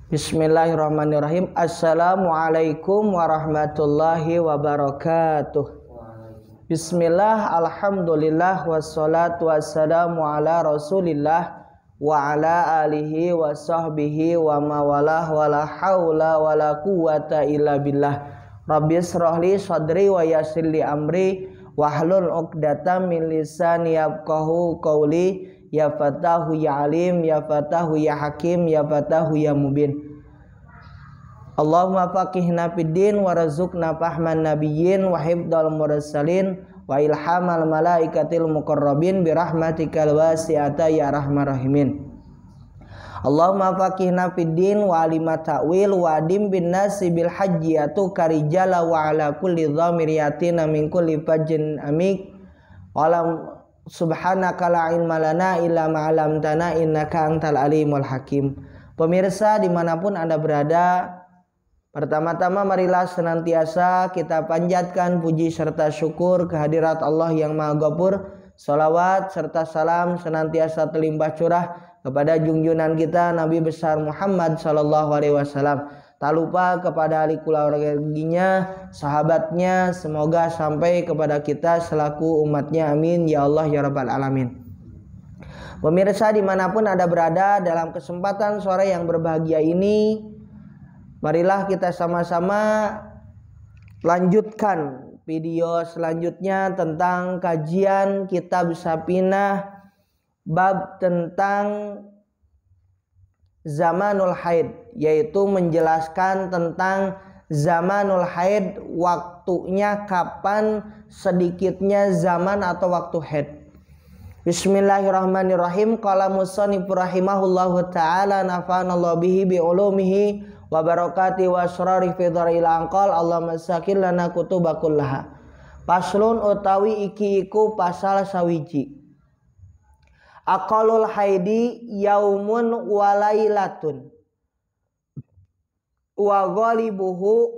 Bismillahirrahmanirrahim. Assalamualaikum warahmatullahi wabarakatuh. Bismillah, alhamdulillah, wassalatu wassalamu ala rasulillah wa ala alihi wa sahbihi wa mawalah wa la hawla wa la quwata illa billah. Rabbi israhli sadri wa yassirli amri wahlul uqdatam min lisani yafqahu qawli. Ya Fatahu ya Alim, ya Fatahu ya Hakim, ya Fatahu ya Mubin. Allahumma faqihna fid din warzuqna fahman nabiyyin wa hifdzal mursalin wa ilhamal malaikatil muqarrabin bi rahmatikal wasi'ata ya arhamar rahimin. Allahumma faqihna fid din wa alima ta'wil wa adim bin nasi bil hajji atu karijala wa ala kulli dhamiriyatina min kulli fajjin amik wa subhanaka la ilma lana illa ma 'allamtana innaka antal alimul hakim. Pemirsa dimanapun Anda berada, pertama-tama marilah senantiasa kita panjatkan puji serta syukur kehadirat Allah yang Maha Ghafur. Salawat serta salam senantiasa terlimpah curah kepada junjungan kita Nabi besar Muhammad sallallahu alaihi wasallam. Tak lupa kepada ahli keluarganya, sahabatnya, semoga sampai kepada kita selaku umatnya, amin ya Allah ya rabbal alamin. Pemirsa dimanapun Anda berada, dalam kesempatan sore yang berbahagia ini, marilah kita sama-sama lanjutkan video selanjutnya tentang kajian kitab Safinah, bab tentang zamanul haid, yaitu menjelaskan tentang zamanul haid, waktunya kapan sedikitnya zaman atau waktu haid. Bismillahirrahmanirrahim. Qala musannif rahimahullahu taala nafa'anallahu bihi bi ulumihi wa barakati wa asrari fi dharil anqal. Allahumma sakil lana kutubakullaha. Paslun utawi iki iku pasal sawiji. Aqalul haidi yaumun walailatun wa ghalibuhu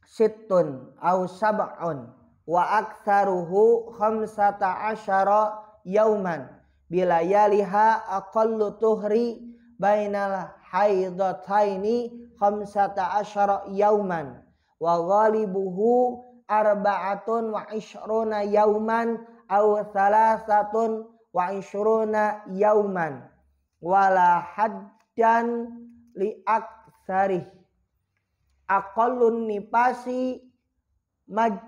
sittun aw sab'un wa aktsaruhu khamsata asyara yauman bilayaliha aqallu tuhri bainal haidataini khamsata asyara yauman wa ghalibuhu arba'atun wa ishruna yauman aw thalathatun wa ishruna yauman wala haddan li aktsarih aqallun nipasi majjatun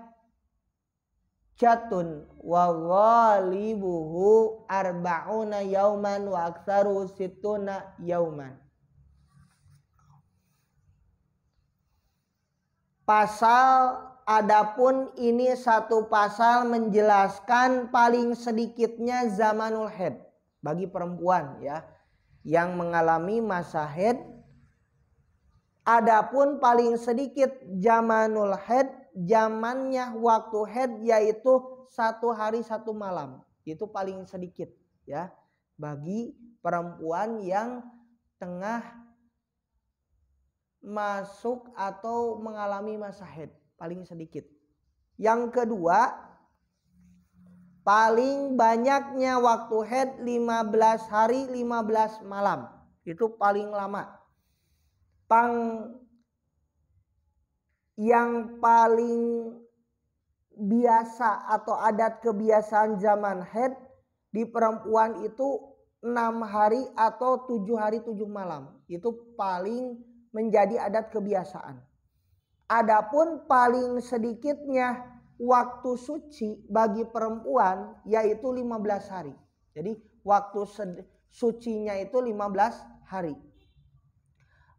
wa ghalibuhu arba'una yauman wa aktsaru sittuna yauman. Pasal adapun ini satu pasal menjelaskan paling sedikitnya zamanul haid bagi perempuan ya yang mengalami masa haid. Adapun paling sedikit zamanul haid, zamannya waktu haid yaitu 1 hari 1 malam. Itu paling sedikit ya bagi perempuan yang tengah masuk atau mengalami masa haid. Paling sedikit. Yang kedua, paling banyaknya waktu haid 15 hari 15 malam. Itu paling lama. Yang paling biasa atau adat kebiasaan zaman haid di perempuan itu 6 hari atau 7 hari 7 malam. Itu paling menjadi adat kebiasaan. Adapun paling sedikitnya waktu suci bagi perempuan yaitu 15 hari. Jadi waktu sucinya itu 15 hari.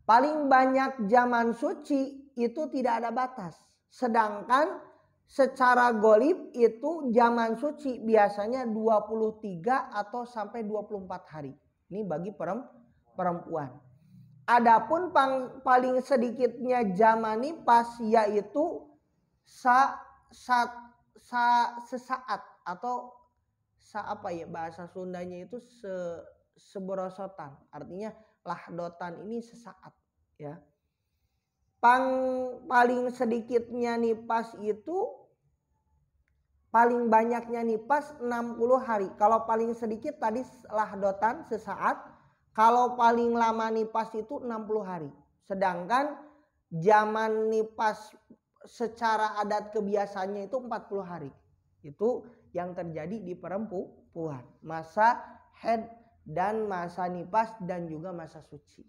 Paling banyak zaman suci itu tidak ada batas. Sedangkan secara golib itu zaman suci biasanya 23 atau sampai 24 hari. Ini bagi perempuan. Adapun paling sedikitnya zaman nifas yaitu sesaat atau bahasa Sundanya itu seberosotan, artinya lahdotan ini sesaat ya. Paling sedikitnya nifas itu, paling banyaknya nifas 60 hari. Kalau paling sedikit tadi lahdotan sesaat, Kalau paling lama nifas itu 60 hari. Sedangkan zaman nifas secara adat kebiasaannya itu 40 hari. Itu yang terjadi di perempuan. Masa haid dan masa nifas dan juga masa suci.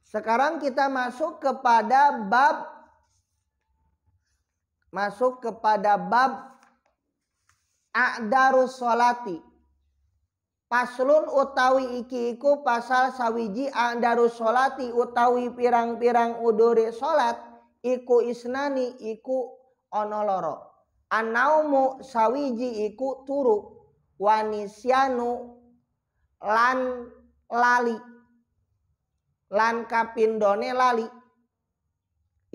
Sekarang kita masuk kepada bab a'darus sholati. Paslun utawi iki iku pasal sawiji a'darus sholati utawi pirang-pirang udure salat iku isnani iku ana loro. Anaumu sawiji iku turu, wanisyanu lan lali, lan kapindone lali.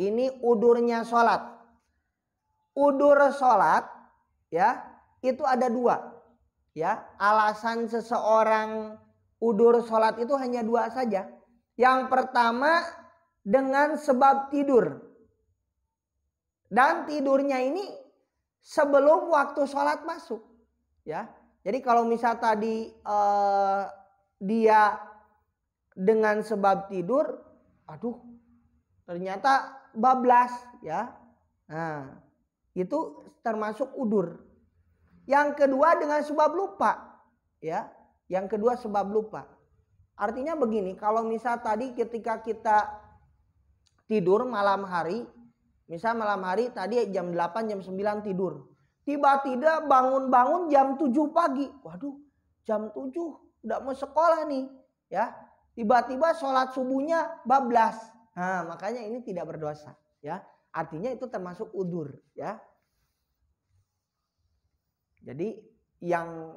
Ini udurnya salat. Udur salat ya itu ada dua. Ya, alasan seseorang udur salat itu hanya dua saja. Yang pertama dengan sebab tidur. Dan tidurnya ini sebelum waktu salat masuk. Ya. Jadi kalau misal tadi dia dengan sebab tidur, aduh ternyata bablas ya. Nah, itu termasuk udur. Yang kedua dengan sebab lupa, ya. Yang kedua sebab lupa. Artinya begini, kalau misal tadi ketika kita tidur malam hari, misal malam hari tadi jam 8, jam 9 tidur. Tiba-tiba bangun-bangun jam 7 pagi. Waduh, jam 7 udah mau sekolah nih, ya. Tiba-tiba sholat subuhnya bablas. Nah, makanya ini tidak berdosa, ya. Artinya itu termasuk udur, ya. Jadi yang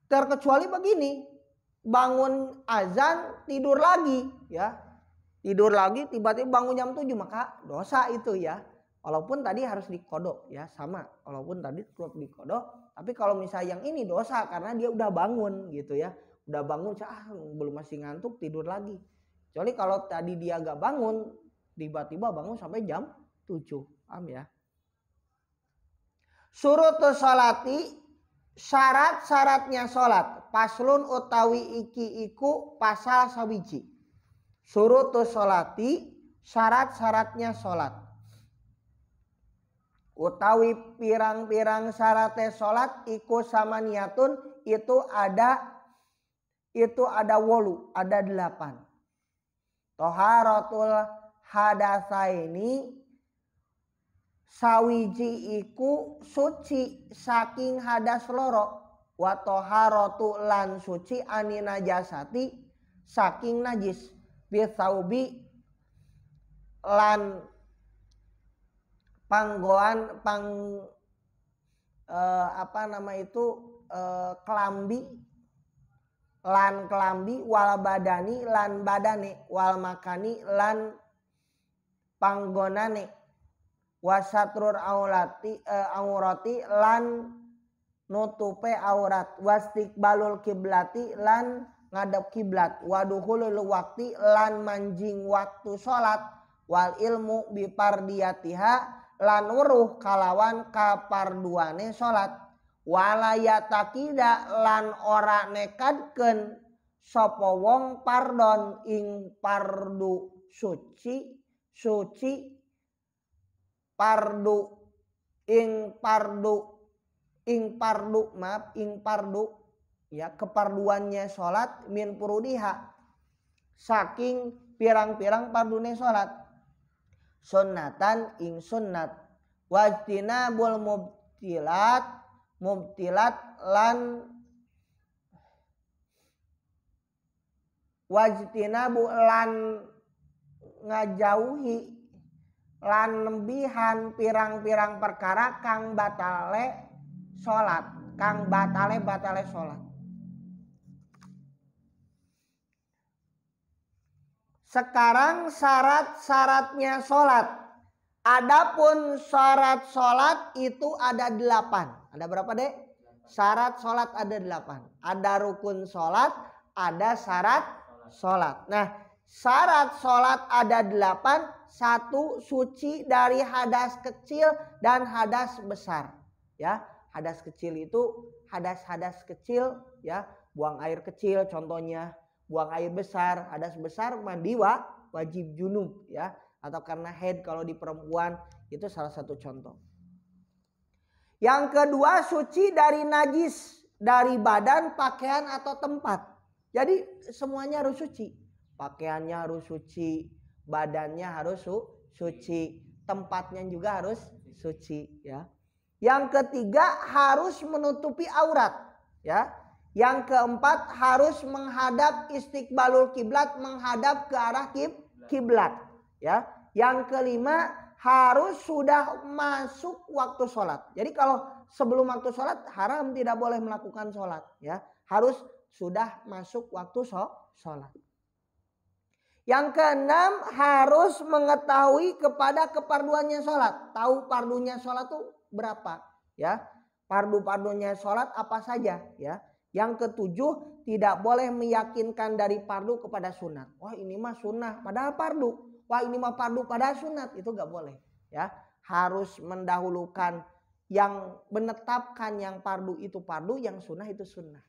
terkecuali begini, bangun azan tidur lagi ya. Tidur lagi tiba-tiba bangun jam 7 maka dosa itu ya. Walaupun tadi harus dikodok ya, sama. Walaupun tadi perlu dikodok, tapi kalau misalnya yang ini dosa karena dia udah bangun gitu ya. Udah bangun belum masih ngantuk tidur lagi. Kecuali kalau tadi dia gak bangun, tiba-tiba bangun sampai jam 7. Paham ya? Surutus sholati, syarat-syaratnya sholat. Paslun utawi iki iku pasal sawiji. Surutus sholati, syarat-syaratnya sholat. Utawi pirang-pirang syaratnya sholat iku samaniyatun, itu ada wolu, ada 8. Toharatul hadasaini, sawiji iku suci saking hadas loro, wa toharatu lan suci ani najasati saking najis, bisaubi lan panggoan kelambi, lan kelambi, wal badani lan badane, wal makani lan panggonane, wasatrur aurati lan nutupe aurat, wastiqbalul kiblati lan ngadep kiblat, waduhulul wakti lan manjing waktu salat, wal ilmu bipardiyatiha lan weruh kalawan kaparduane salat, walayatakida lan ora nekadkeun sapa wong pardon ing pardu suci ya keparduannya sholat min purudiha saking pirang-pirang pardune sholat, sunnatan ing sunnat, wajtinabul mubtilat lan wajtinabu lan ngajauhi lan nembihan pirang-pirang perkara kang batale salat, kang batale salat. Sekarang syarat-syaratnya salat. Adapun syarat salat itu ada 8. Ada berapa, Dek? Syarat salat ada 8. Ada rukun salat, ada syarat salat. Nah, syarat salat ada 8. 1 suci dari hadas kecil dan hadas besar. Ya, hadas kecil itu hadas-hadas kecil ya, buang air kecil contohnya, buang air besar, hadas besar mandi wajib junub ya, atau karena haid kalau di perempuan, itu salah satu contoh. Yang kedua, suci dari najis dari badan, pakaian atau tempat. Jadi semuanya harus suci. Pakaiannya harus suci, badannya harus suci, tempatnya juga harus suci ya. Yang ketiga, harus menutupi aurat ya. Yang keempat, harus menghadap istiqbalul kiblat, menghadap ke arah kiblat ya. Yang kelima, harus sudah masuk waktu sholat. Jadi kalau sebelum waktu sholat haram, tidak boleh melakukan sholat ya. Harus sudah masuk waktu sholat. Yang keenam, harus mengetahui kepada keparduannya sholat. Tahu pardunya sholat itu berapa ya. Pardu-pardunya sholat apa saja ya. Yang ketujuh, tidak boleh meyakinkan dari pardu kepada sunat. Wah ini mah sunnah padahal pardu. Wah ini mah pardu padahal sunat. Itu gak boleh ya. Harus mendahulukan yang menetapkan yang pardu itu pardu, yang sunnah itu sunnah.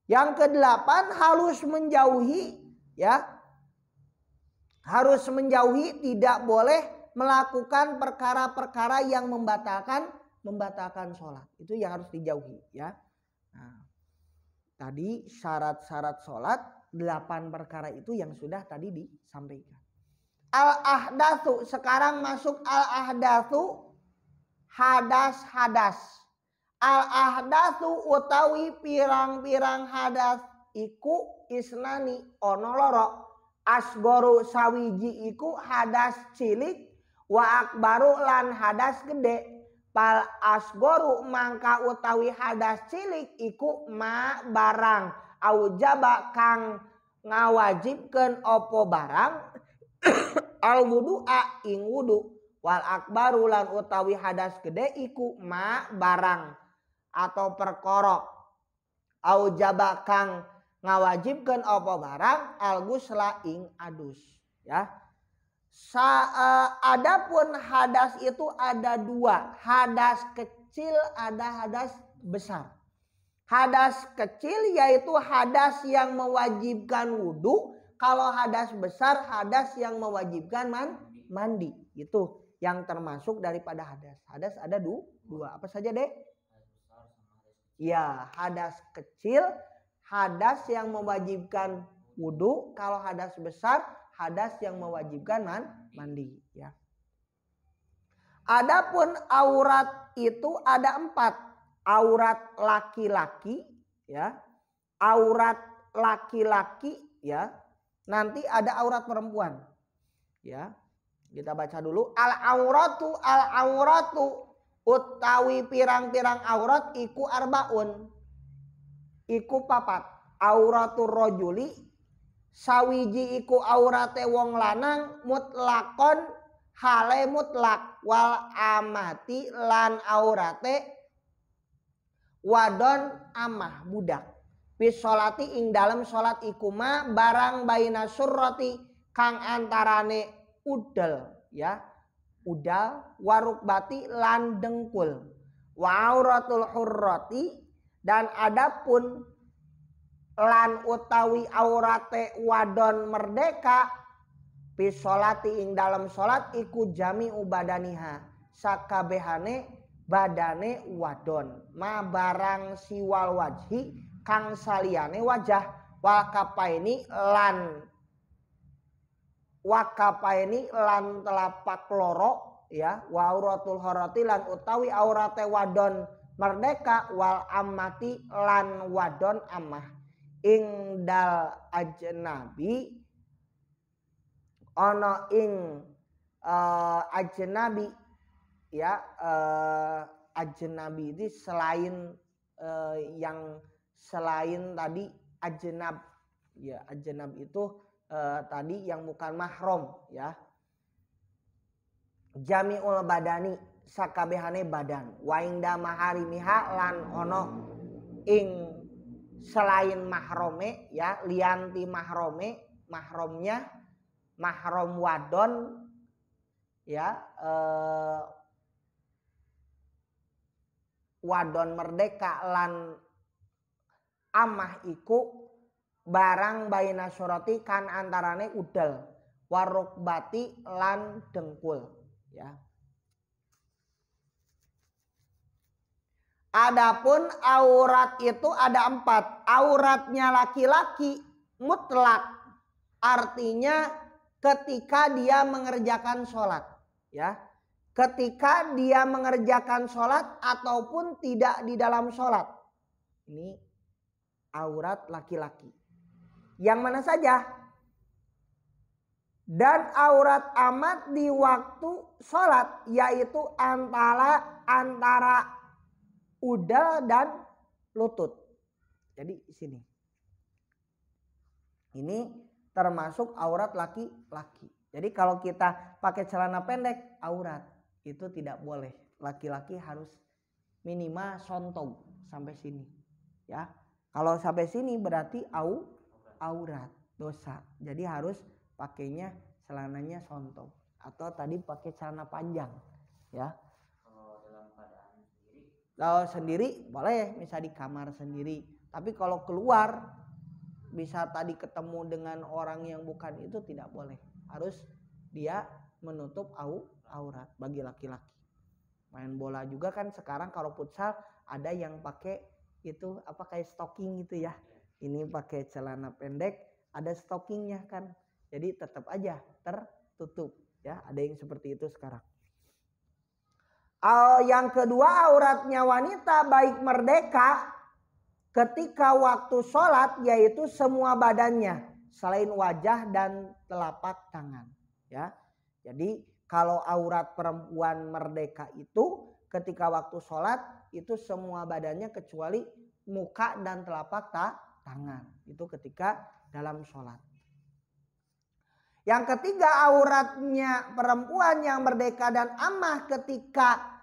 Yang kedelapan, harus menjauhi ya. Harus menjauhi, tidak boleh melakukan perkara-perkara yang membatalkan sholat. Itu yang harus dijauhi ya. Nah, tadi syarat-syarat sholat 8 perkara itu yang sudah tadi disampaikan. Al-ahdatsu, sekarang masuk al-ahdatsu, hadas-hadas. Al-ahdatsu utawi pirang-pirang hadas iku isnani ono loro. Asgoru sawiji iku hadas cilik, wa akbaru lan hadas gede. Pal asgoru mangka utawi hadas cilik iku ma barang aujaba kang ngawajibkeun opo barang al wudu'a ing wudu. Wal akbaru lan utawi hadas gede iku ma barang atau perkara aujaba kang ngawajibkeun apa barang al gusla ing adus ya. Adapun hadas itu ada 2, hadas kecil, ada hadas besar. Hadas kecil yaitu hadas yang mewajibkan wudu. Kalau hadas besar, hadas yang mewajibkan mandi. Itu yang termasuk daripada hadas. Hadas ada 2. Apa saja dek? Ya, hadas kecil, hadas yang mewajibkan wudu. Kalau hadas besar, hadas yang mewajibkan mandi ya. Adapun aurat itu ada 4. Aurat laki-laki ya. Aurat laki-laki ya. Nanti ada aurat perempuan ya. Kita baca dulu. Al-auratu utawi pirang-pirang aurat iku arbaun. Iku 4. Auratur rojuli, sawiji iku aurate wong lanang mutlakon hale mutlak, wal amati lan aurate wadon amah budak. Bis sholati ing dalam sholat ikuma barang baina surroti kang antarane udel ya. Udal warukbati lan dengkul. Wa auratul hurrati, dan adapun lan utawi aurate wadon merdeka pisolati ing dalam solat iku jami ubadaniha sakabehane badane wadon ma barang siwal wajhi kang saliyane wajah wakapaini lan telapak loro ya wa auratul horati lan utawi aurate wadon merdeka wal ammati lan wadon ammah ingdal ajnabi ana ing ajnabi ya. Ajnabi itu selain yang selain tadi ajnab ya. Ajnab itu tadi yang bukan mahram ya. Jami'ul badani sakabehane badan wa ingda maharimiha lan ono ing selain mahrome ya, lianti mahrome, mahromnya mahrom wadon ya, wadon merdeka lan amah iku barang baina surati kan antarane udel warukbati lan dengkul ya. Adapun aurat itu ada 4. Auratnya laki-laki mutlak, artinya ketika dia mengerjakan sholat ya. Ketika dia mengerjakan sholat ataupun tidak di dalam sholat. Ini aurat laki-laki. Yang mana saja. Dan aurat amat di waktu sholat yaitu antara udel dan lutut. Jadi sini. Ini termasuk aurat laki-laki. Jadi kalau kita pakai celana pendek aurat itu tidak boleh. Laki-laki harus minimal sontong sampai sini. Ya. Kalau sampai sini berarti aurat, dosa. Jadi harus pakainya celananya sontong atau tadi pakai celana panjang, ya. Kalau sendiri boleh, misalnya di kamar sendiri. Tapi kalau keluar bisa tadi ketemu dengan orang yang bukan itu tidak boleh. Harus dia menutup aurat bagi laki-laki. Main bola juga kan sekarang kalau futsal ada yang pakai itu apa kayak stocking gitu ya. Ini pakai celana pendek, ada stockingnya kan. Jadi tetap aja tertutup ya. Ada yang seperti itu sekarang. Yang kedua auratnya wanita baik merdeka ketika waktu sholat yaitu semua badannya selain wajah dan telapak tangan ya. Jadi kalau aurat perempuan merdeka itu ketika waktu sholat itu semua badannya kecuali muka dan telapak tangan itu ketika dalam sholat. Yang ketiga auratnya perempuan yang merdeka dan amah ketika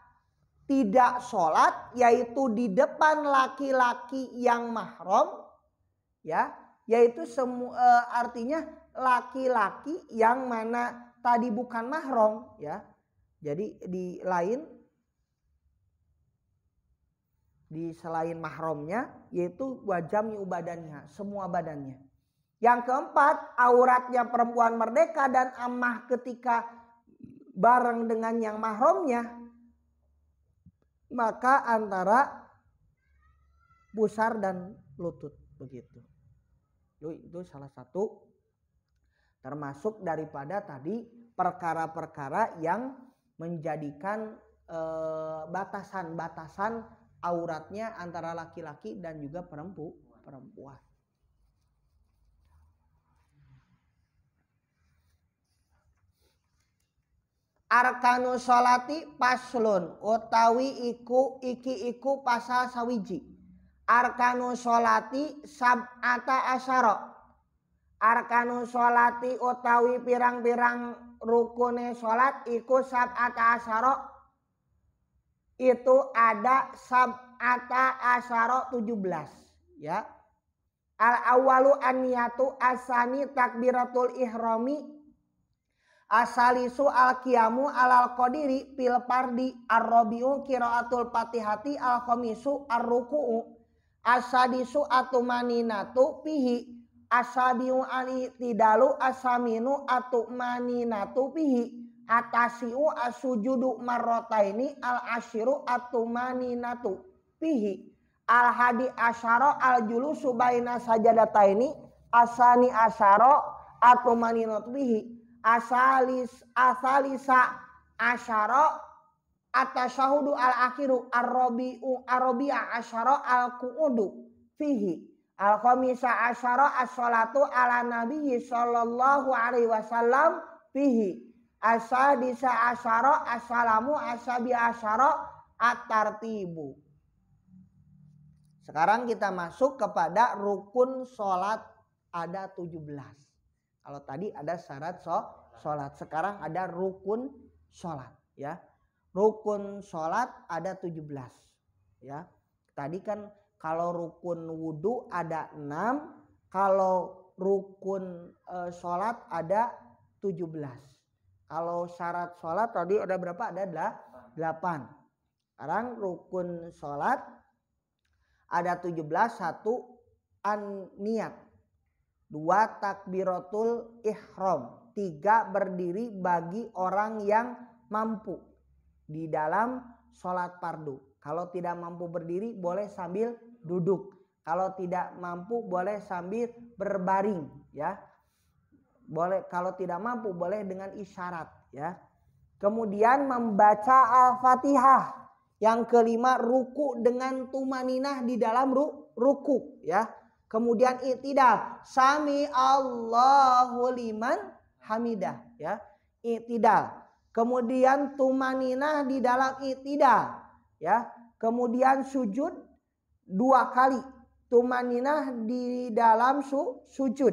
tidak sholat yaitu di depan laki-laki yang mahram ya, yaitu artinya laki-laki yang mana tadi bukan mahram ya. Jadi di selain mahramnya yaitu wajami badannya, semua badannya. Yang keempat auratnya perempuan merdeka dan amah ketika bareng dengan yang mahramnya maka antara pusar dan lutut begitu. Itu salah satu termasuk daripada tadi perkara-perkara yang menjadikan batasan-batasan auratnya antara laki-laki dan juga perempuan. Arkanu sholati paslun utawi iki pasal sawiji. Arkanu sholati sab'ata asyara. Arkanu sholati utawi pirang-pirang rukune sholat iku sab'ata asyara. Itu ada sab'ata asyara 17 ya. Al awalu an-niyatu asani takbiratul ihrami asalisu al-qiyamu alal qadiri fil fardi ar-rabi'u qiraatul fatihati al-khamisu ar-ruku'u asadisu atumaninatu pihi asabiu al-i'tidalu asaminu atumaninatu pihi atasiu asujudu marrotaini al-ashiru atumaninatu pihi al-hadi asyara al-julusu baina sajadataini asani asyara atumaninatu pihi asalisa asyara atasyahudu al-akhiru ar-rabi'a asyara al-qu'udu fihi al-khamisa asyara as-salatu ala nabiyyi sallallahu alaihi wasallam fihi asadisa asyara as-salamu asabi asyara at-tartibu. Sekarang kita masuk kepada rukun sholat ada 17. Kalau tadi ada syarat sholat, sekarang ada rukun sholat ya. Rukun sholat ada 17 ya. Tadi kan kalau rukun wudhu ada 6, kalau rukun sholat ada 17. Kalau syarat sholat tadi ada berapa? Ada 8. Sekarang rukun sholat ada 17, 1, an-niyat. 2 takbiratul ihram. 3 berdiri bagi orang yang mampu di dalam sholat fardu. Kalau tidak mampu berdiri boleh sambil duduk. Kalau tidak mampu boleh sambil berbaring, ya. Boleh, kalau tidak mampu boleh dengan isyarat, ya. Kemudian membaca Al-Fatihah. Yang kelima ruku dengan tumaninah di dalam ruku, ya. Kemudian i'tidal, sami Allahu liman hamidah, ya. I'tidal. Kemudian tumaninah di dalam i'tidal, ya. Kemudian sujud 2 kali. Tumaninah di dalam sujud.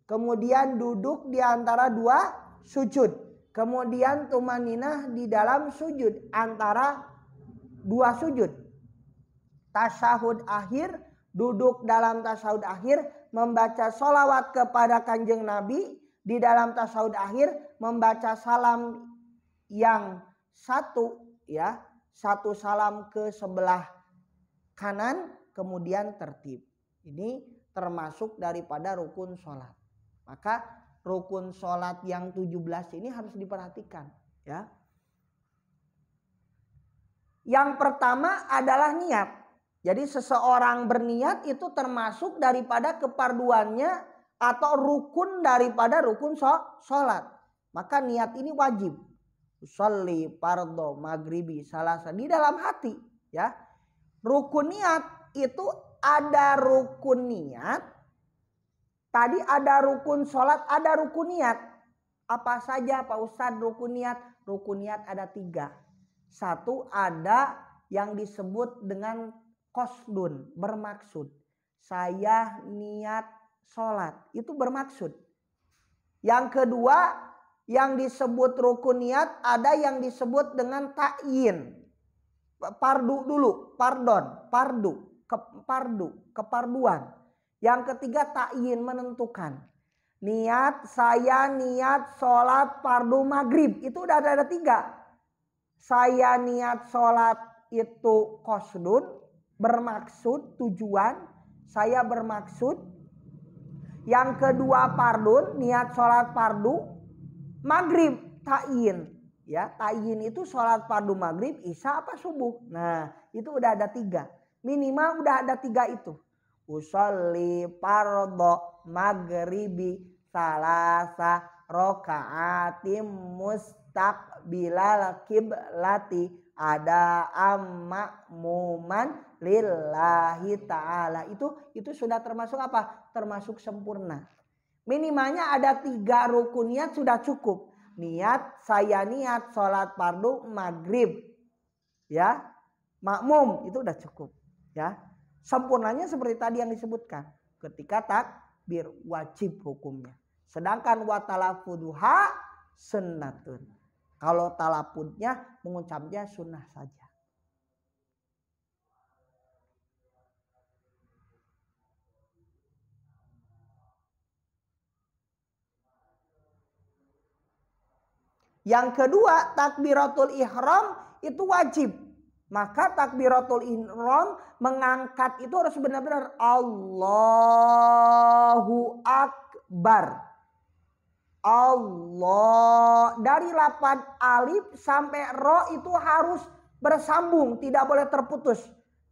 Kemudian duduk di antara 2 sujud. Kemudian tumaninah di dalam sujud antara 2 sujud. Tasyahud akhir, duduk dalam tasyahud akhir, membaca sholawat kepada Kanjeng Nabi. Di dalam tasyahud akhir membaca salam yang 1, ya, 1 salam ke sebelah kanan, kemudian tertib. Ini termasuk daripada rukun sholat. Maka rukun sholat yang 17 ini harus diperhatikan, ya. Yang pertama adalah niat. Jadi seseorang berniat itu termasuk daripada keparduannya atau rukun daripada rukun sholat. Maka niat ini wajib. Usolli pardo maghribi salasa di dalam hati, ya. Rukun niat itu ada rukun niat. Tadi ada rukun sholat, ada rukun niat. Apa saja Pak Ustadz rukun niat? Rukun niat ada 3. 1 ada yang disebut dengan qasdun, bermaksud. Saya niat sholat, itu bermaksud. Yang kedua yang disebut rukun niat ada yang disebut dengan ta'yin. Pardu dulu, keparduan. Yang ketiga ta'yin, menentukan. Niat, saya niat sholat fardu maghrib. Itu udah ada 3. Saya niat sholat itu qasdun, bermaksud, tujuan. Saya bermaksud. Yang kedua fardun, niat sholat fardu maghrib, ta'yin. Ya, ta'yin itu sholat fardu maghrib, isya apa subuh. Nah, itu udah ada 3. Minimal udah ada 3 itu. Usolli fardo maghribi salasa rokaatim mustaqbilal kiblati ada ammakmuman lillahi ta'ala. Itu sudah termasuk apa? Termasuk sempurna. Minimalnya ada 3 rukun niat sudah cukup. Niat, saya niat sholat fardu maghrib, ya, makmum, itu udah cukup, ya. Sempurnanya seperti tadi yang disebutkan. Ketika takbir wajib hukumnya. Sedangkan wa talaffuduha sunnatun. Kalau talafudnya mengucapnya sunnah saja. Yang kedua, takbiratul ihram itu wajib. Maka takbiratul ihram mengangkat itu harus benar-benar Allahu Akbar. Allah, dari lafaz alif sampai ro itu harus bersambung, tidak boleh terputus.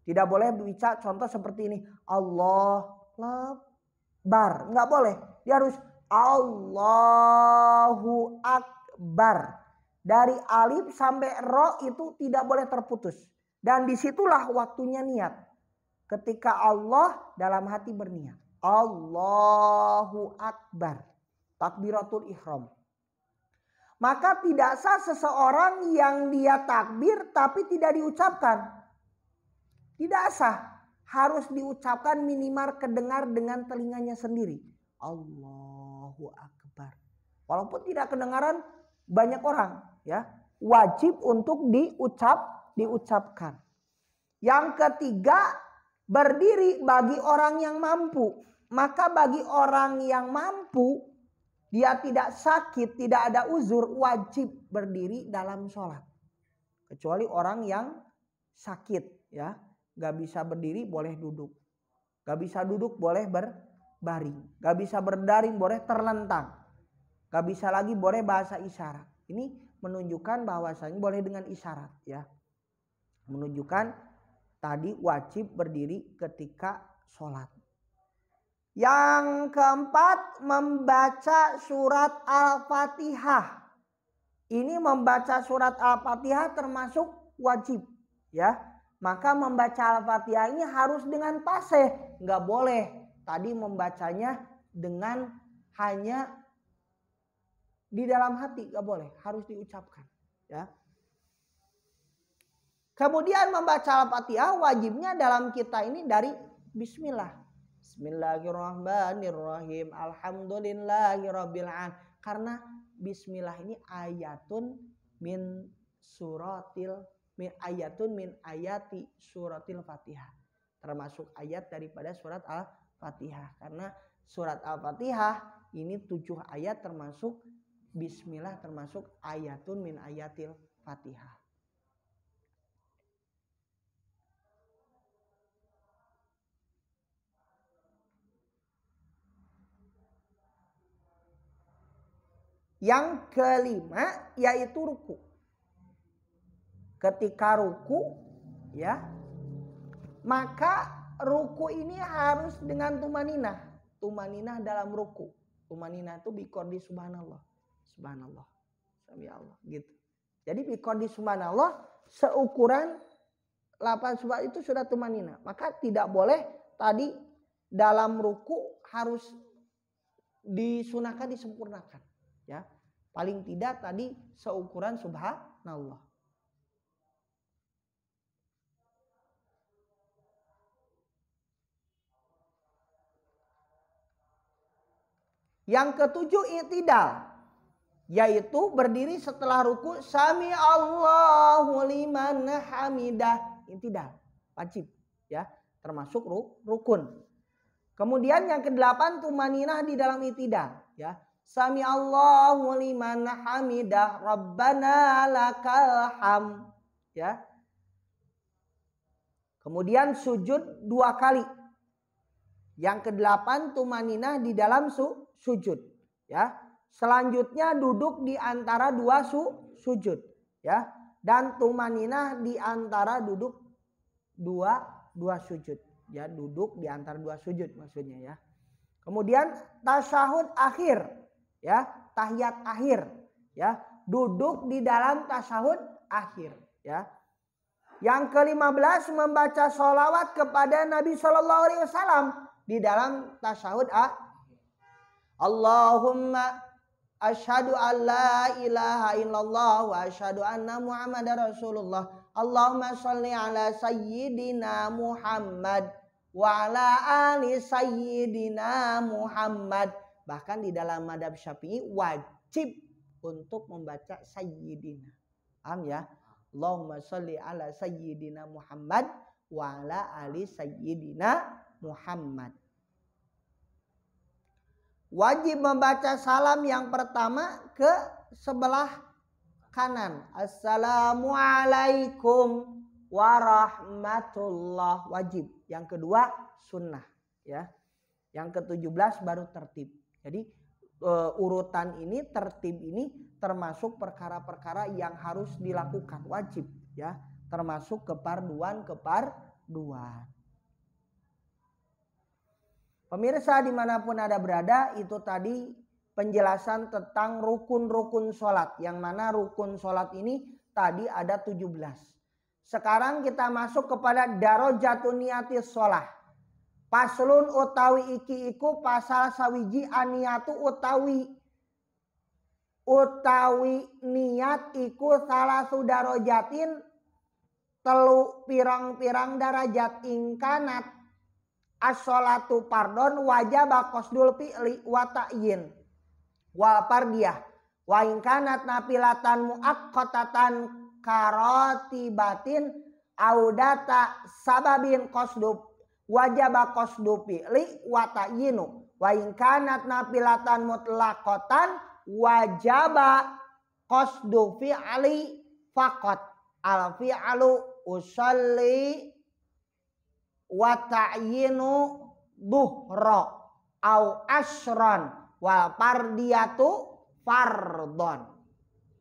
Tidak boleh bicara contoh seperti ini, Allah Akbar, nggak boleh. Dia harus Allahu Akbar. Dari alif sampai ro itu tidak boleh terputus. Dan disitulah waktunya niat. Ketika Allah dalam hati berniat. Allahu Akbar. Takbiratul ihram. Maka tidak sah seseorang yang dia takbir tapi tidak diucapkan. Tidak sah. Harus diucapkan minimal kedengar dengan telinganya sendiri. Allahu Akbar. Walaupun tidak kedengaran banyak orang, ya, wajib untuk diucapkan. Yang ketiga, berdiri bagi orang yang mampu. Maka bagi orang yang mampu, dia tidak sakit, tidak ada uzur, wajib berdiri dalam sholat. Kecuali orang yang sakit, ya, nggak bisa berdiri boleh duduk. Gak bisa duduk boleh berbaring. Gak bisa berdaring boleh terlentang. Gak bisa lagi boleh bahasa isyarat. Ini menunjukkan bahwasanya boleh dengan isyarat ya. Menunjukkan tadi wajib berdiri ketika sholat. Yang keempat, membaca surat Al-Fatihah. Ini membaca surat Al-Fatihah termasuk wajib ya. Maka membaca Al-Fatihah ini harus dengan fasih. Nggak boleh tadi membacanya dengan hanya di dalam hati, nggak boleh. Harus diucapkan ya. Kemudian membaca Al-Fatihah wajibnya dalam kita ini dari bismillah. Bismillahirrahmanirrahim. Alhamdulillahirabbil alamin. Karena bismillah ini ayatun min ayati suratil Fatihah. Termasuk ayat daripada surat Al-Fatihah. Karena surat Al-Fatihah ini 7 ayat termasuk bismillah termasuk ayatun min ayatil Fatihah. Yang kelima yaitu ruku. Ketika ruku ya, maka ruku ini harus dengan tumaninah. Tumaninah dalam ruku. Tumaninah itu biqordi subhanallah. Subhanallah. Sami Allah gitu. Jadi biqordi subhanallah seukuran 8 subhan itu sudah tumaninah. Maka tidak boleh tadi dalam ruku harus disunahkan disempurnakan. Ya, paling tidak tadi seukuran subhanallah. Yang ketujuh i'tidal, yaitu berdiri setelah ruku sami Allahu liman hamidah. I'tidal wajib ya, termasuk rukun. Kemudian yang kedelapan tumaninah di dalam i'tidal ya. Sami Allahu liman hamidah Rabbana lakal ham ya. Kemudian sujud 2 kali. Yang kedelapan tumaninah di dalam sujud ya. Selanjutnya duduk di antara 2 sujud ya, dan tumaninah di antara duduk dua sujud ya, duduk di antara 2 sujud maksudnya ya. Kemudian tasyahud akhir ya, tahiyat akhir ya, duduk di dalam tasyahud akhir ya. Yang ke-15 membaca sholawat kepada Nabi Shallallahu Alaihi Wasallam di dalam tasyahud Allahumma asyhadu an la ilaha illallah wa asyhadu anna Muhammadar Rasulullah. Allahumma sholli ala sayyidina Muhammad wa ala ali sayyidina Muhammad. Bahkan di dalam madhab Syafi'i wajib untuk membaca sayyidina. Paham ya? Allahumma sholli ala sayyidina Muhammad wa ala ali sayyidina Muhammad. Wajib membaca salam yang pertama ke sebelah kanan. Assalamualaikum warahmatullah. Wajib. Yang kedua sunnah ya. Yang ke-17 baru tertib. Jadi urutan ini, tertib ini termasuk perkara-perkara yang harus dilakukan, wajib ya, termasuk keparduan. Pemirsa dimanapun Anda berada, itu tadi penjelasan tentang rukun-rukun sholat, yang mana rukun sholat ini tadi ada 17. Sekarang kita masuk kepada darajatun niyatis sholah. Paslun utawi iki iku pasal sawiji aniyatu utawi niat iku salah sudarojatin telu pirang-pirang darajat ingkanat as-sholatu pardon wajib qasdul fi'li wa ta'yin wal pardiyah wa ingkanat nafilatan muaqqatatan karotibatin audata sababin qasdu wajaba qasdu fi'li wa ta'yinu wa in kanat nafilatan mutlaqatan wajaba qasdu fi'li faqat al fi'lu usalli wa ta'yinu duhra au asron wal fardiyatu fardon.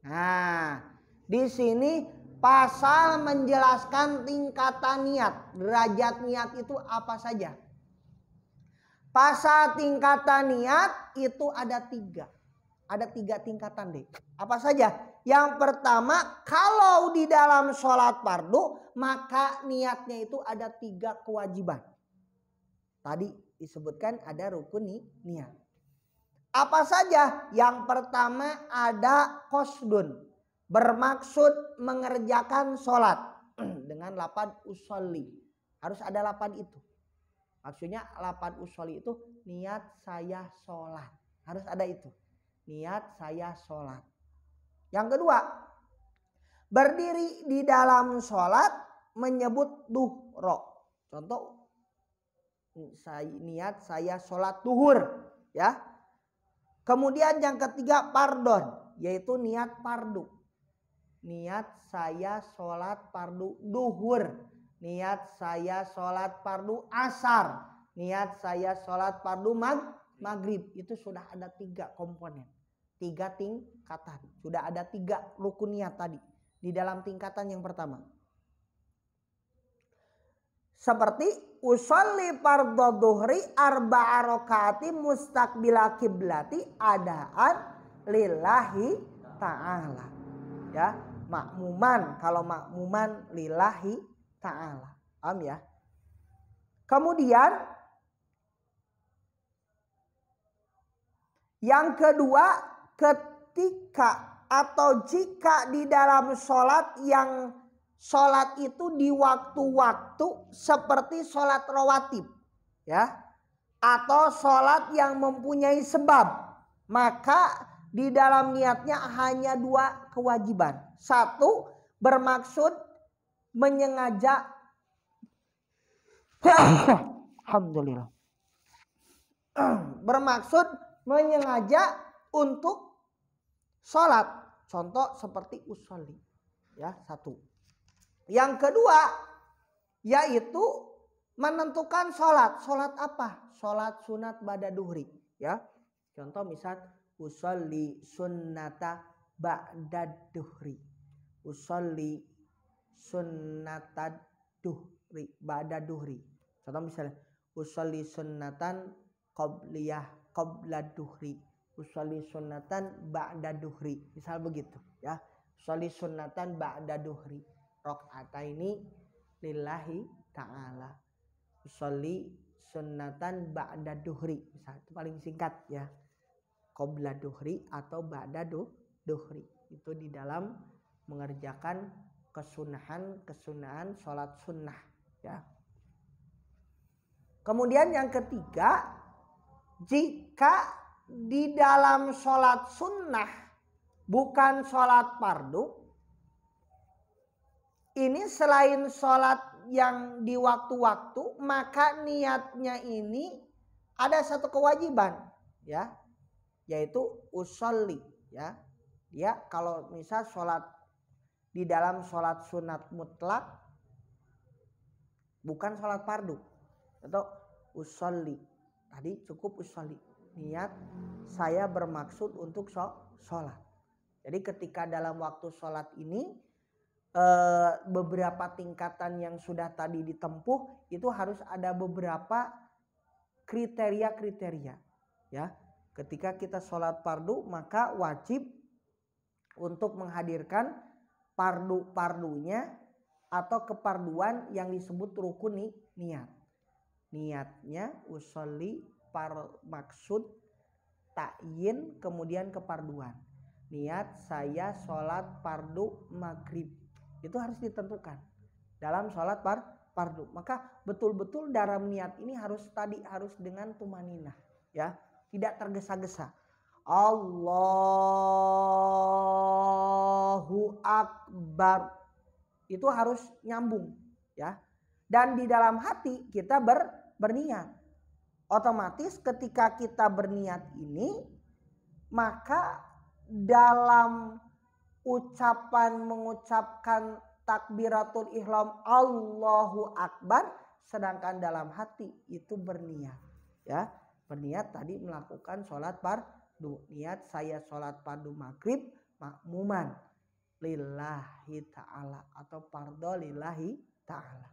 Nah, di sini pasal menjelaskan tingkatan niat. Derajat niat itu apa saja? Pasal tingkatan niat itu ada 3. Ada 3 tingkatan deh. Apa saja? Yang pertama, kalau di dalam sholat fardu, maka niatnya itu ada 3 kewajiban. Tadi disebutkan ada rukun niat. Apa saja? Yang pertama ada qasdun, bermaksud mengerjakan sholat dengan lapan usolli. Harus ada lapan itu. Maksudnya lapan usolli itu niat saya sholat. Harus ada itu. Niat saya sholat. Yang kedua, berdiri di dalam sholat menyebut duhro. Contoh, niat saya sholat duhur. Ya. Kemudian yang ketiga pardon, yaitu niat fardu. Niat saya sholat fardu duhur. Niat saya sholat fardu asar. Niat saya sholat fardu maghrib. Itu sudah ada 3 komponen. 3 tingkatan. Sudah ada 3 rukun niat tadi. Di dalam tingkatan yang pertama. Seperti usolli fardhu dhuhri arba'a rakaati mustaqbila kiblati adaan lillahi ta'ala. Ya, makmuman, kalau makmuman lillahi ta'ala. Paham ya? Kemudian yang kedua, ketika atau jika di dalam sholat yang sholat itu di waktu-waktu seperti sholat rawatib, ya, atau sholat yang mempunyai sebab, maka di dalam niatnya hanya 2 kewajiban. 1, bermaksud menyengaja. Alhamdulillah. Bermaksud menyengaja untuk sholat. Contoh seperti usolli, ya, 1. Yang kedua, yaitu menentukan sholat. Sholat apa? Sholat sunat ba'da duhri. Ya. Contoh misal, usolli sunnata ba'da duhri. Usolli sunnata duhri ba'da duhri. Contoh misalnya, usolli sunnatan qobliyah qobla duhri. Usolli sunnatan ba'da duhri. Misal begitu. Ya. Usolli sunnatan ba'da duhri. Rakaataini lillahi ta'ala. Usolli sunnatan ba'da duhri. Misal itu paling singkat ya. Qobla duhri atau ba'da duhri. Itu di dalam mengerjakan kesunahan sholat sunnah ya. Kemudian yang ketiga, jika di dalam sholat sunnah bukan sholat fardu, ini selain sholat yang di waktu-waktu, maka niatnya ini ada 1 kewajiban, ya, yaitu usolli, ya. Dia kalau misal sholat di dalam sholat sunat mutlak, bukan sholat fardu, atau usolli. Tadi cukup usolli. Niat saya bermaksud untuk sholat. Jadi ketika dalam waktu sholat ini beberapa tingkatan yang sudah tadi ditempuh, itu harus ada beberapa kriteria-kriteria ya. Ketika kita sholat fardu, maka wajib untuk menghadirkan fardu-fardunya atau keparduan yang disebut rukun niat. Niatnya usolli maksud ta'yin, kemudian keparduan. Niat saya sholat fardu maghrib. Itu harus ditentukan dalam sholat fardu. Maka betul-betul dalam niat ini harus dengan tumaninah, ya, tidak tergesa-gesa. Allahu Akbar, itu harus nyambung, ya. Dan di dalam hati kita berniat. Otomatis ketika kita berniat ini, maka dalam mengucapkan takbiratul ihram Allahu Akbar, sedangkan dalam hati itu berniat. Ya, berniat tadi melakukan sholat fardu. Niat saya sholat fardu maghrib makmuman lillahi ta'ala atau fardhu lillahi ta'ala.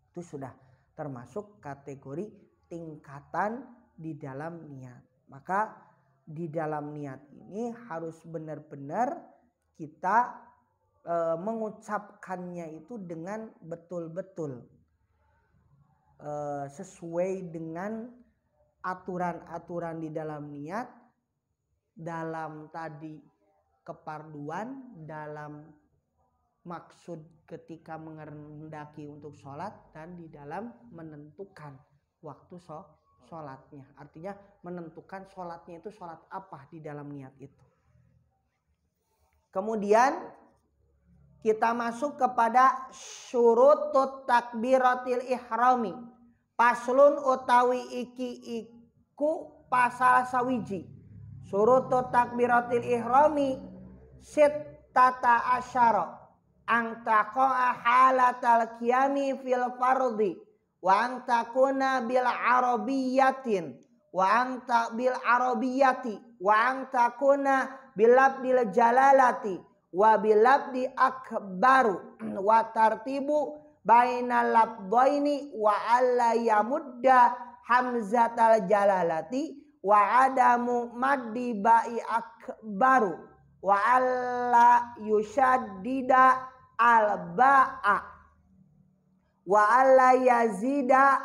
Itu sudah termasuk kategori tingkatan di dalam niat. Maka di dalam niat ini harus benar-benar kita mengucapkannya itu dengan betul-betul sesuai dengan aturan-aturan di dalam niat, dalam tadi keparduan, dalam maksud ketika menghendaki untuk sholat, dan di dalam menentukan waktu sholatnya. Artinya menentukan sholatnya itu sholat apa di dalam niat itu. Kemudian kita masuk kepada syurutut takbiratil ihrami. Paslun utawi iki iku pasal sawiji. Syurutut takbiratil ihrami sittata asyara. Ang taqa'a halatal qiyami fil fardi wa ang takuna bil arabiyyatin wa ang bil arabiyyati wa ang takuna bil labdil jalalati wa bil labdi akbaru wa tartibu bainal labdaini wa alla yamudda hamzatal jalalati wa adamu maddi ba'i akbaru wa alla yushaddida al-ba'a wa alla yazida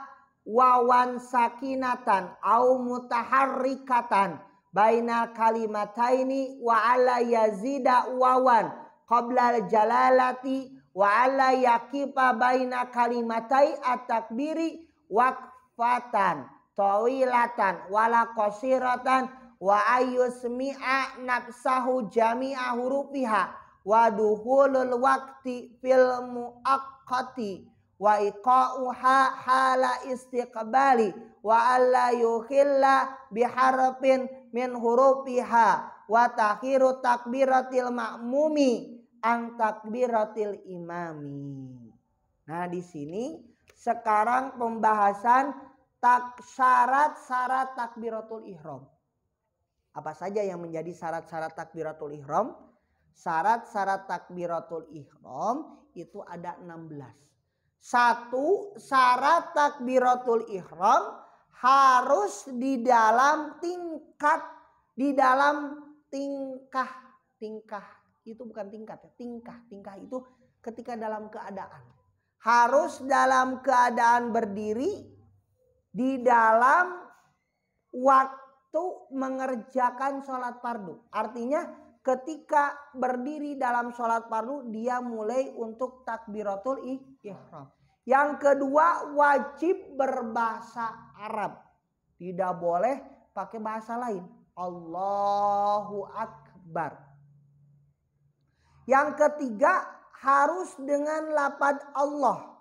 wawan sakinatan au mutaharrikatan bainal kalimataini wa alla yazida wawan qabla al-jalalati wa alla yaqifa baina kalimatai at-takbiri waqfatan tawilatan wala qasiratan wa ayyusmi'a nafsahu jami'a hurufiha wa duhulul waqti fil muaqqati wa iqa'uha hala istiqbali wa alla yukhilla biharfin min hurufiha wa takhiru takbiratil ma'mumi ang takbiratil imami. Nah, di sini sekarang pembahasan syarat-syarat takbiratul ihram. Apa saja yang menjadi syarat-syarat takbiratul ihram? Syarat-syarat takbiratul ihram itu ada 16. Satu, syarat takbiratul ihram harus di dalam tingkah itu bukan tingkat ya, tingkah itu ketika dalam keadaan. Harus dalam keadaan berdiri di dalam waktu mengerjakan sholat fardu. Artinya ketika berdiri dalam sholat fardu dia mulai untuk takbiratul ihram. Yang kedua, wajib berbahasa Arab. Tidak boleh pakai bahasa lain. Allahu Akbar. Yang ketiga, harus dengan lafaz Allah.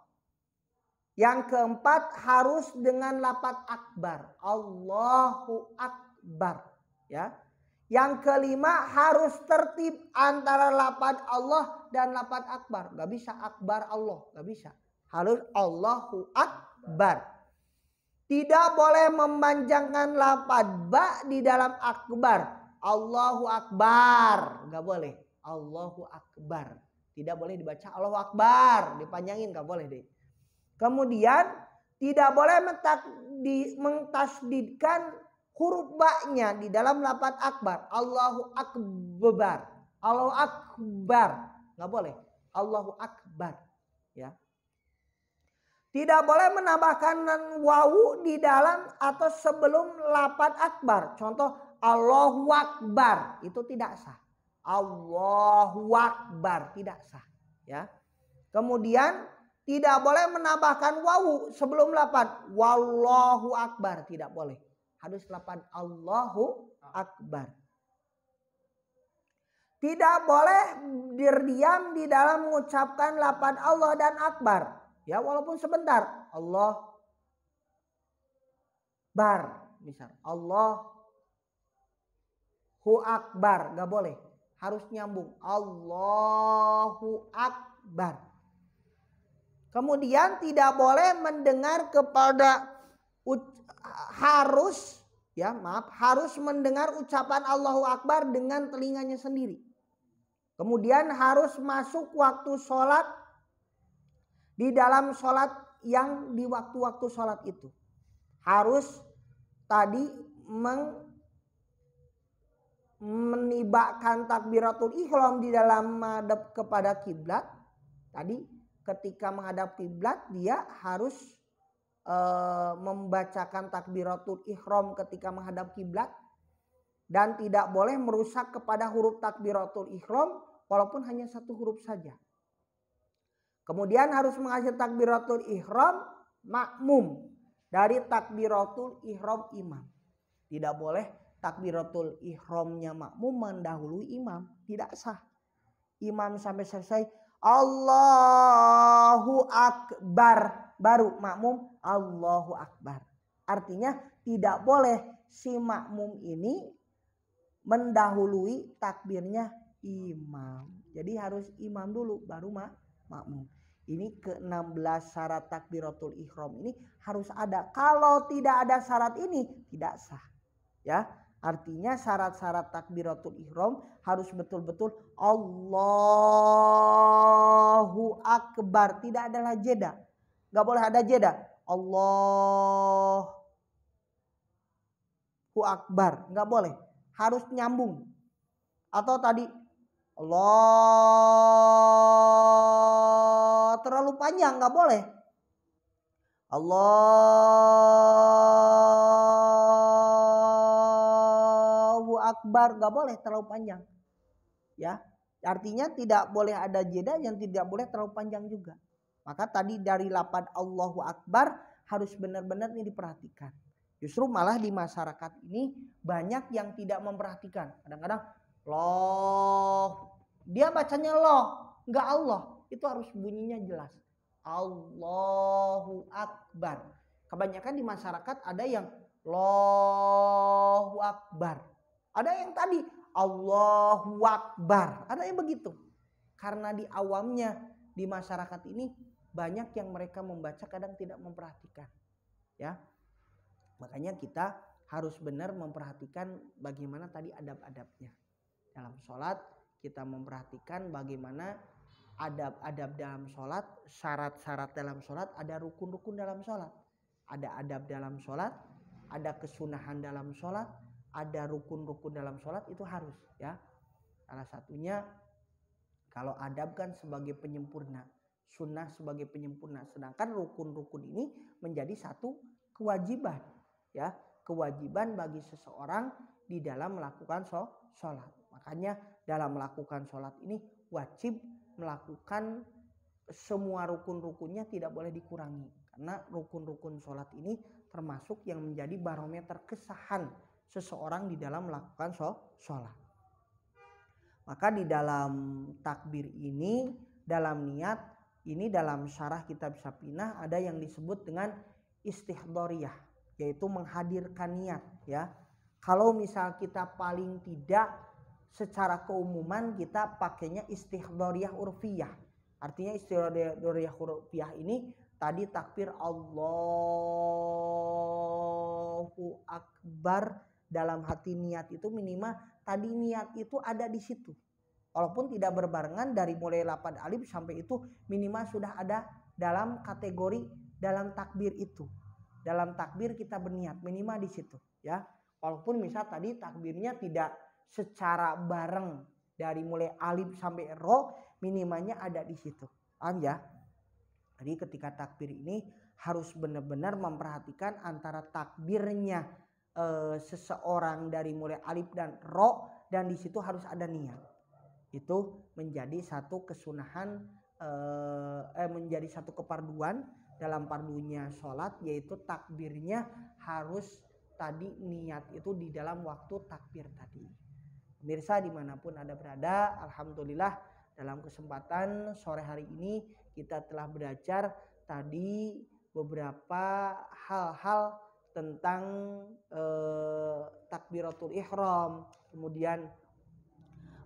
Yang keempat, harus dengan lafaz akbar. Allahu Akbar. Ya. Yang kelima, harus tertib antara lafaz Allah dan lafaz akbar. Gak bisa akbar Allah, gak bisa. Harus Allahu Akbar. Tidak boleh memanjangkan lafaz ba di dalam akbar. Allahu Akbar, gak boleh. Allahu Akbar. Tidak boleh dibaca Allahu Akbar, dipanjangin gak boleh deh. Kemudian tidak boleh mentasdidkan huruf ba-nya di dalam lafaz akbar. Allahu Akbar. Allahu Akbar. Nggak boleh. Allahu Akbar. Ya. Tidak boleh menambahkan wawu di dalam atau sebelum lafaz akbar. Contoh Allahu Akbar. Itu tidak sah. Allahu Akbar. Tidak sah. Ya. Kemudian tidak boleh menambahkan wawu sebelum lafaz Wallahu Akbar. Tidak boleh. Harus lafaz Allahu Akbar. Tidak boleh berdiam di dalam mengucapkan lafaz Allah dan Akbar. Ya, walaupun sebentar. Allah bar. Misal Allahu Akbar. Gak boleh. Harus nyambung. Allahu Akbar. Kemudian tidak boleh mendengar kepada harus harus mendengar ucapan Allahu Akbar dengan telinganya sendiri. Kemudian harus masuk waktu sholat di dalam sholat yang di waktu-waktu sholat itu. Harus tadi menibakkan takbiratul ihram di dalam menghadap kepada kiblat. Tadi ketika menghadap kiblat dia harus membacakan takbiratul ihram ketika menghadap kiblat dan tidak boleh merusak kepada huruf takbiratul ihram walaupun hanya satu huruf saja. Kemudian harus mengakhiri takbiratul ihram makmum dari takbiratul ihram imam. Tidak boleh takbiratul ihramnya makmum mendahului imam, tidak sah. Imam sampai selesai Allahu Akbar, baru makmum Allahu Akbar. Artinya tidak boleh si makmum ini mendahului takbirnya imam. Jadi harus imam dulu baru makmum. Ini ke-16 syarat takbiratul ihram ini harus ada. Kalau tidak ada syarat ini tidak sah. Ya. Artinya syarat-syarat takbiratul ihram harus betul-betul Allahu Akbar. Tidak adalah jeda. Gak boleh ada jeda. Allahu Akbar. Gak boleh. Harus nyambung. Atau tadi Allah terlalu panjang. Gak boleh. Akbar, gak boleh terlalu panjang. Ya, artinya tidak boleh ada jeda, yang tidak boleh terlalu panjang juga. Maka tadi dari lapan Allahu Akbar harus benar-benar ini diperhatikan. Justru malah di masyarakat ini banyak yang tidak memperhatikan. Kadang-kadang loh, dia bacanya loh, enggak Allah. Itu harus bunyinya jelas. Allahu Akbar. Kebanyakan di masyarakat ada yang Allahu Akbar. Ada yang tadi Allahu Akbar. Ada yang begitu. Karena di awamnya di masyarakat ini banyak yang mereka membaca kadang tidak memperhatikan. Ya. Makanya kita harus benar memperhatikan bagaimana tadi adab-adabnya. Dalam sholat kita memperhatikan bagaimana adab-adab dalam sholat, syarat-syarat dalam sholat, ada rukun-rukun dalam sholat. Ada adab dalam sholat, ada kesunahan dalam sholat, ada rukun-rukun dalam sholat, itu harus ya. Salah satunya kalau adab kan sebagai penyempurna, sunnah sebagai penyempurna, sedangkan rukun-rukun ini menjadi satu kewajiban ya, kewajiban bagi seseorang di dalam melakukan sholat. Makanya dalam melakukan sholat ini wajib melakukan semua rukun-rukunnya, tidak boleh dikurangi, karena rukun-rukun sholat ini termasuk yang menjadi barometer kesahan seseorang di dalam melakukan sholat. Maka di dalam takbir ini, dalam niat ini, dalam syarah kitab Syapinah ada yang disebut dengan istihdoriyah, yaitu menghadirkan niat ya. Kalau misal kita paling tidak secara keumuman kita pakainya istihdoriyah urfiyah. Artinya istihdoriyah urfiyah ini tadi takbir Allahu Akbar, dalam hati niat itu minimal tadi niat itu ada di situ. Walaupun tidak berbarengan dari mulai lapad alif sampai itu minimal sudah ada dalam kategori dalam takbir itu. Dalam takbir kita berniat minimal di situ ya. Walaupun misal tadi takbirnya tidak secara bareng dari mulai alif sampai ro, minimalnya ada di situ. Paham ya? Jadi ketika takbir ini harus benar-benar memperhatikan antara takbirnya seseorang dari mulai alif dan ro, dan di situ harus ada niat. Itu menjadi satu kesunahan, menjadi satu keparduan dalam pardunya sholat, yaitu takbirnya harus tadi niat itu di dalam waktu takbir tadi. Pemirsa dimanapun Anda berada, alhamdulillah dalam kesempatan sore hari ini kita telah belajar tadi beberapa hal-hal tentang takbiratul ihram, kemudian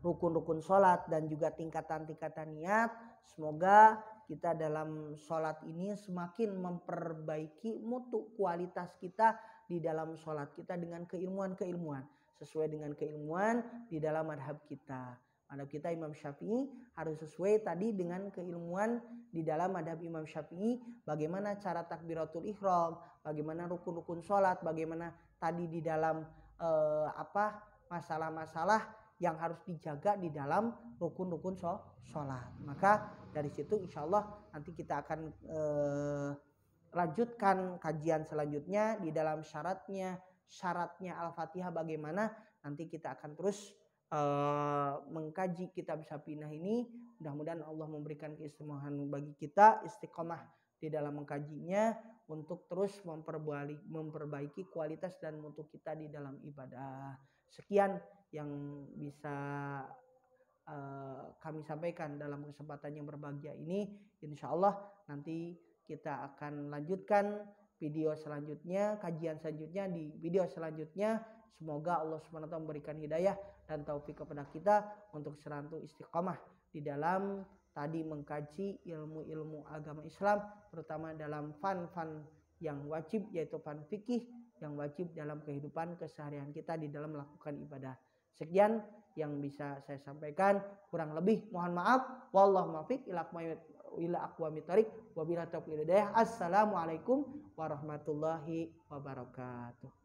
rukun-rukun sholat dan juga tingkatan-tingkatan niat. Semoga kita dalam sholat ini semakin memperbaiki mutu kualitas kita di dalam sholat kita dengan keilmuan-keilmuan, sesuai dengan keilmuan di dalam madhab kita. Madhab kita Imam Syafi'i harus sesuai tadi dengan keilmuan di dalam madhab Imam Syafi'i, bagaimana cara takbiratul ihram, bagaimana rukun-rukun sholat, bagaimana tadi di dalam masalah-masalah yang harus dijaga di dalam rukun-rukun sholat. Maka dari situ insya Allah nanti kita akan lanjutkan kajian selanjutnya di dalam syaratnya Al-Fatihah bagaimana. Nanti kita akan terus mengkaji kitab Syapinah ini. Mudah-mudahan Allah memberikan keistimewaan bagi kita, istiqomah di dalam mengkajinya untuk terus memperbaiki kualitas dan mutu kita di dalam ibadah. Sekian yang bisa kami sampaikan dalam kesempatan yang berbahagia ini. Insya Allah nanti kita akan lanjutkan video selanjutnya, kajian selanjutnya di video selanjutnya. Semoga Allah SWT memberikan hidayah dan taufik kepada kita untuk serantu istiqamah di dalam tadi mengkaji ilmu-ilmu agama Islam, terutama dalam fan-fan yang wajib, yaitu fan fikih yang wajib dalam kehidupan keseharian kita di dalam melakukan ibadah. Sekian yang bisa saya sampaikan, kurang lebih mohon maaf. Wallahu muwaffiq ila aqwamit thariq wa billahi taufiq hidayah. Assalamualaikum warahmatullahi wabarakatuh.